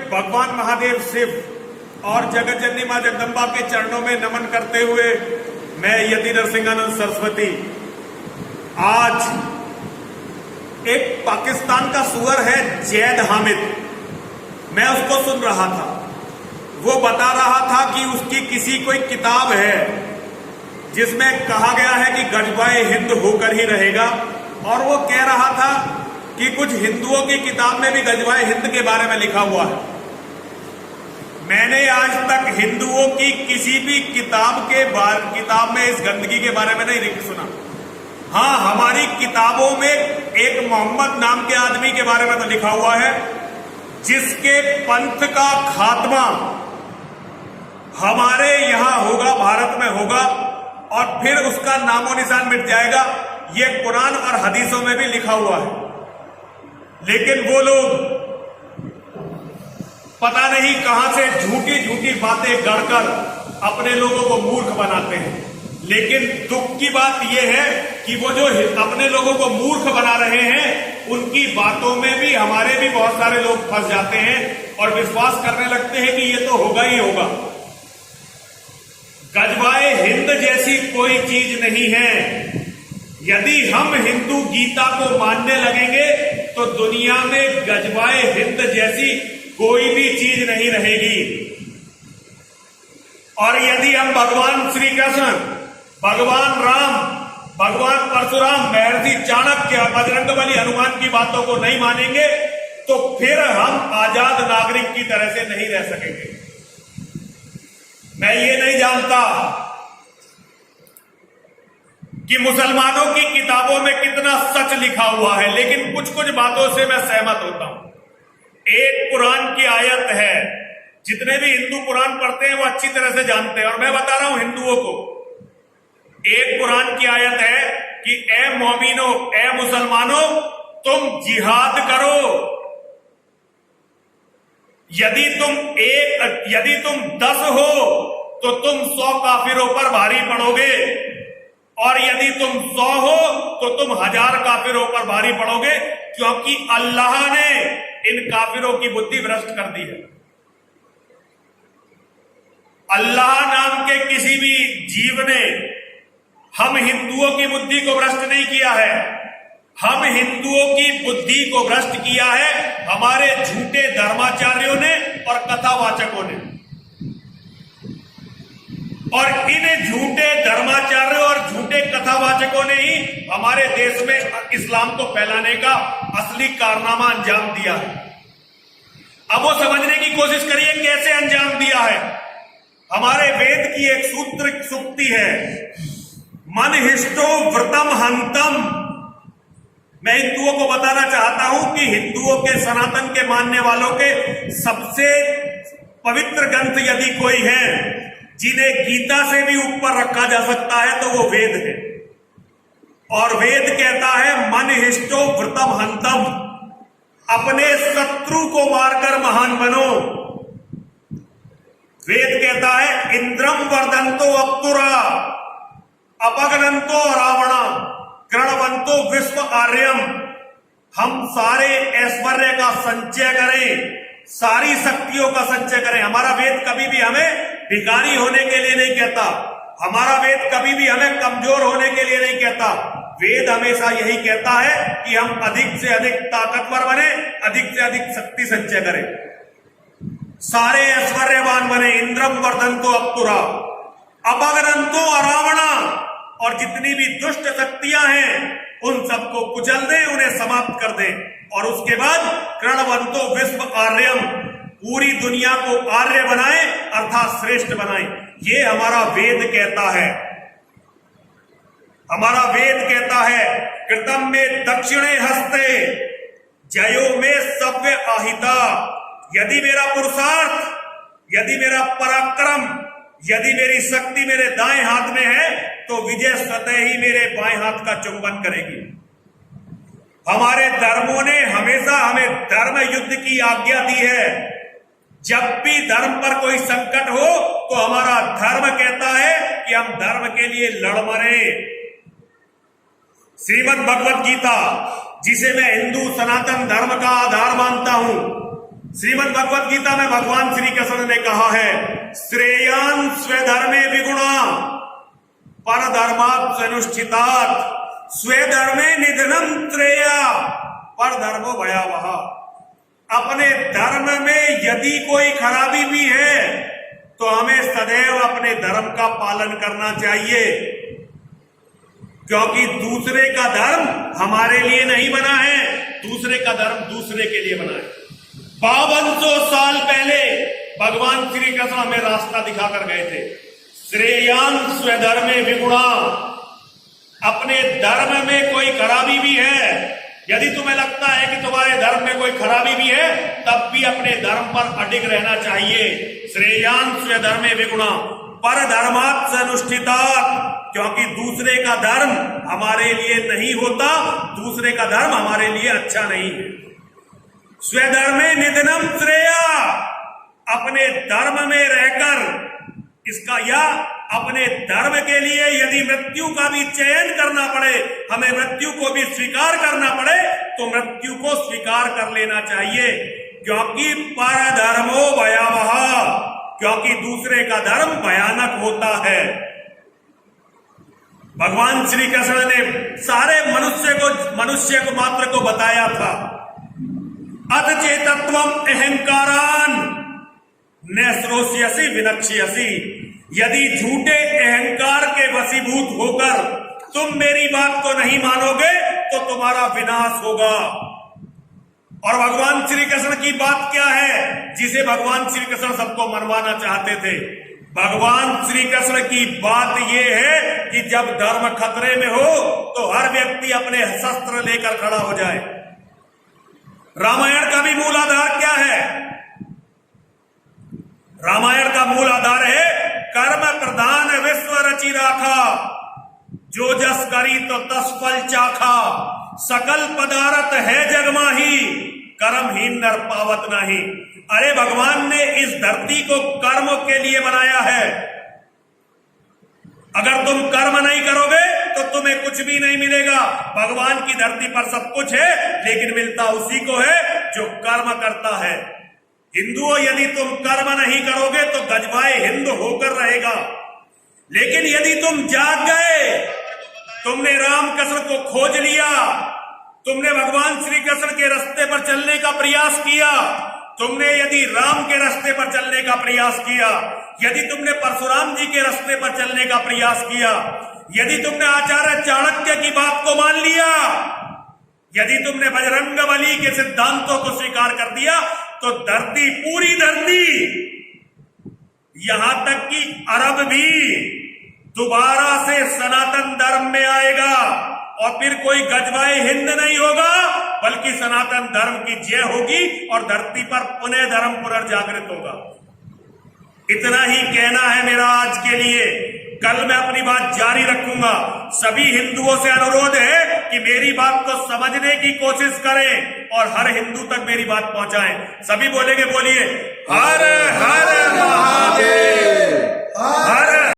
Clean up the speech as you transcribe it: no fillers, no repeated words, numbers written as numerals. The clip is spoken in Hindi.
भगवान महादेव शिव और जगत जननी मां जगदम्बा के चरणों में नमन करते हुए मैं यति नरसिंहानंद सरस्वती आज एक पाकिस्तान का सुअर है जैद हामिद, मैं उसको सुन रहा था। वो बता रहा था कि उसकी किसी कोई किताब है जिसमें कहा गया है कि गजवाए हिंद होकर ही रहेगा, और वो कह रहा था कि कुछ हिंदुओं की किताब में भी गजवाए हिंद के बारे में लिखा हुआ है। मैंने आज तक हिंदुओं की किसी भी किताब में इस गंदगी के बारे में नहीं सुना। हाँ, हमारी किताबों में एक मोहम्मद नाम के आदमी के बारे में तो लिखा हुआ है जिसके पंथ का खात्मा हमारे यहां होगा, भारत में होगा, और फिर उसका नामो निशान मिट जाएगा। ये कुरान और हदीसों में भी लिखा हुआ है। लेकिन वो लोग पता नहीं कहां से झूठी झूठी बातें गढ़कर अपने लोगों को मूर्ख बनाते हैं। लेकिन दुख की बात यह है कि वो जो अपने लोगों को मूर्ख बना रहे हैं, उनकी बातों में भी हमारे भी बहुत सारे लोग फंस जाते हैं और विश्वास करने लगते हैं कि ये तो होगा ही होगा। गजवाए हिंद जैसी कोई चीज नहीं है। यदि हम हिंदू गीता को मानने लगेंगे तो दुनिया में गजवाए हिंद जैसी कोई भी चीज नहीं रहेगी। और यदि हम भगवान श्री कृष्ण, भगवान राम, भगवान परशुराम, महर्षि चाणक्य, बजरंगबली, हनुमान की बातों को नहीं मानेंगे तो फिर हम आजाद नागरिक की तरह से नहीं रह सकेंगे। मैं ये नहीं जानता कि मुसलमानों की किताबों में कितना सच लिखा हुआ है, लेकिन कुछ कुछ बातों से मैं सहमत होता हूं। एक कुरान की आयत है, जितने भी हिंदू कुरान पढ़ते हैं वो अच्छी तरह से जानते हैं, और मैं बता रहा हूं हिंदुओं को। एक कुरान की आयत है कि ए मोमिनो, ए मुसलमानों, तुम जिहाद करो। यदि तुम 10 हो तो तुम 100 काफिरों पर भारी पड़ोगे, और यदि तुम 100 हो तो तुम 1000 काफिरों पर भारी पड़ोगे, क्योंकि अल्लाह ने इन काफिरों की बुद्धि भ्रष्ट कर दी है। अल्लाह नाम के किसी भी जीव ने हम हिंदुओं की बुद्धि को भ्रष्ट नहीं किया है। हम हिंदुओं की बुद्धि को भ्रष्ट किया है हमारे झूठे धर्माचार्यों ने और कथावाचकों ने। और इन झूठे धर्माचार्यों और झूठे कथावाचकों ने ही हमारे देश में इस्लाम को फैलाने का असली कारनामा अंजाम दिया है। अब वो समझने की कोशिश करिए कैसे अंजाम दिया है। हमारे वेद की एक सूक्ति है, मन हिष्टो व्रतम हंतम। मैं हिंदुओं को बताना चाहता हूं कि हिंदुओं के, सनातन के मानने वालों के सबसे पवित्र ग्रंथ यदि कोई है जिन्हें गीता से भी ऊपर रखा जा सकता है तो वो वेद है। और वेद कहता है मन हिष्टो व्रतम हंतम, अपने शत्रु को मारकर महान बनो। वेद कहता है इंद्रम वर्धंतो अप्तुरा, अपगनंतो रावणा, कृणवंतो विश्व आर्यम। हम सारे ऐश्वर्य का संचय करें, सारी शक्तियों का संचय करें। हमारा वेद कभी भी हमें भिखारी होने के लिए नहीं कहता, हमारा वेद कभी भी हमें कमजोर होने के लिए नहीं कहता। वेद हमेशा यही कहता है कि हम अधिक से अधिक ताकतवर बने, अधिक से अधिक शक्ति संचय करें, सारे ऐश्वर्यवान बने। इंद्रम वर्धंतो अप्तुरा, अपगनंतो रावणा, और जितनी भी दुष्ट शक्तियां हैं उन सबको कुचल दें, उन्हें समाप्त कर दें। और उसके बाद कृणवंतो विश्व आर्यम, पूरी दुनिया को आर्य बनाए, अर्थात श्रेष्ठ बनाए। ये हमारा वेद कहता है। हमारा वेद कहता है कृतम में दक्षिणे हस्ते जयो में सव्य आहिता। यदि मेरा पुरुषार्थ, यदि मेरा पराक्रम, यदि मेरी शक्ति मेरे दाएं हाथ में है तो विजय स्वतः ही मेरे बाएं हाथ का चुंबन करेगी। हमारे धर्मों ने हमेशा हमें धर्म युद्ध की आज्ञा दी है। जब भी धर्म पर कोई संकट हो तो हमारा धर्म कहता है कि हम धर्म के लिए लड़ मरे। श्रीमद् भगवत गीता, जिसे मैं हिंदू सनातन धर्म का आधार मानता हूं, श्रीमद् भगवत गीता में भगवान श्री कृष्ण ने कहा है, श्रेयान स्वधर्मे विगुणा पर धर्मात् अनुष्ठितात् स्वधर्मे निधनम त्रेया पर धर्मो भयावह। अपने धर्म में यदि कोई खराबी भी है तो हमें सदैव अपने धर्म का पालन करना चाहिए, क्योंकि दूसरे का धर्म हमारे लिए नहीं बना है, दूसरे का धर्म दूसरे के लिए बना है। 5200 साल पहले भगवान श्री कृष्ण हमें रास्ता दिखाकर गए थे। श्रेयान स्वधर्मे विगुणा, अपने धर्म में कोई खराबी भी है, यदि तुम्हें लगता है कि तुम्हारे धर्म में कोई खराबी भी है, तब भी अपने धर्म पर अडिग रहना चाहिए। श्रेयान स्वधर्मे विगुणा पर धर्मात् अनुष्ठितात्, क्योंकि दूसरे का धर्म हमारे लिए नहीं होता, दूसरे का धर्म हमारे लिए अच्छा नहीं है। स्वधर्मे निधनम श्रेया, अपने धर्म में रहकर इसका या अपने धर्म के लिए यदि मृत्यु का भी चयन करना पड़े, हमें मृत्यु को भी स्वीकार करना पड़े, तो मृत्यु को स्वीकार कर लेना चाहिए, क्योंकि परधर्मो भयावह, क्योंकि दूसरे का धर्म भयानक होता है। भगवान श्री कृष्ण ने सारे मनुष्य को मात्र को बताया था, अथ चेतत्वम अहंकारान न श्रोष्यसि विनक्ष्यसि, यदि झूठे अहंकार के वशीभूत होकर तुम मेरी बात को नहीं मानोगे तो तुम्हारा विनाश होगा। और भगवान श्री कृष्ण की बात क्या है जिसे भगवान श्री कृष्ण सबको मनवाना चाहते थे? भगवान श्री कृष्ण की बात यह है कि जब धर्म खतरे में हो तो हर व्यक्ति अपने शस्त्र लेकर खड़ा हो जाए। रामायण का भी मूल आधार क्या है? रामायण का मूल आधार है कर्म प्रधान विश्व रचि राखा, जो जस करी तो तस फल चाखा, सकल पदार्थ है जगमाही, कर्महीन नर पावत नहीं। अरे भगवान ने इस धरती को कर्म के लिए बनाया है। अगर तुम कर्म नहीं करोगे तो तुम्हें कुछ भी नहीं मिलेगा। भगवान की धरती पर सब कुछ है, लेकिन मिलता उसी को है जो कर्म करता है। हिंदुओं, यदि तुम कर्म नहीं करोगे तो गजवाए हिंदू होकर रहेगा, लेकिन यदि तुम जाग गए, तुमने राम कृष्ण को खोज लिया, तुमने भगवान श्री कृष्ण के रास्ते पर चलने का प्रयास किया, तुमने यदि राम के रास्ते पर चलने का प्रयास किया, यदि तुमने परशुराम जी के रास्ते पर चलने का प्रयास किया, यदि तुमने आचार्य चाणक्य की बात को मान लिया, यदि तुमने बजरंगबली के सिद्धांतों को स्वीकार कर दिया, तो धरती, पूरी धरती, यहां तक कि अरब भी दोबारा से सनातन धर्म में आएगा और फिर कोई गजवाए हिंद नहीं होगा, बल्कि सनातन धर्म की जय होगी और धरती पर पुनः धर्म पुनर्जागृत होगा। इतना ही कहना है मेरा आज के लिए। कल मैं अपनी बात जारी रखूंगा। सभी हिंदुओं से अनुरोध है कि मेरी बात को समझने की कोशिश करें और हर हिंदू तक मेरी बात पहुंचाएं। सभी बोलेंगे, बोलिए हर हर महादेव, हर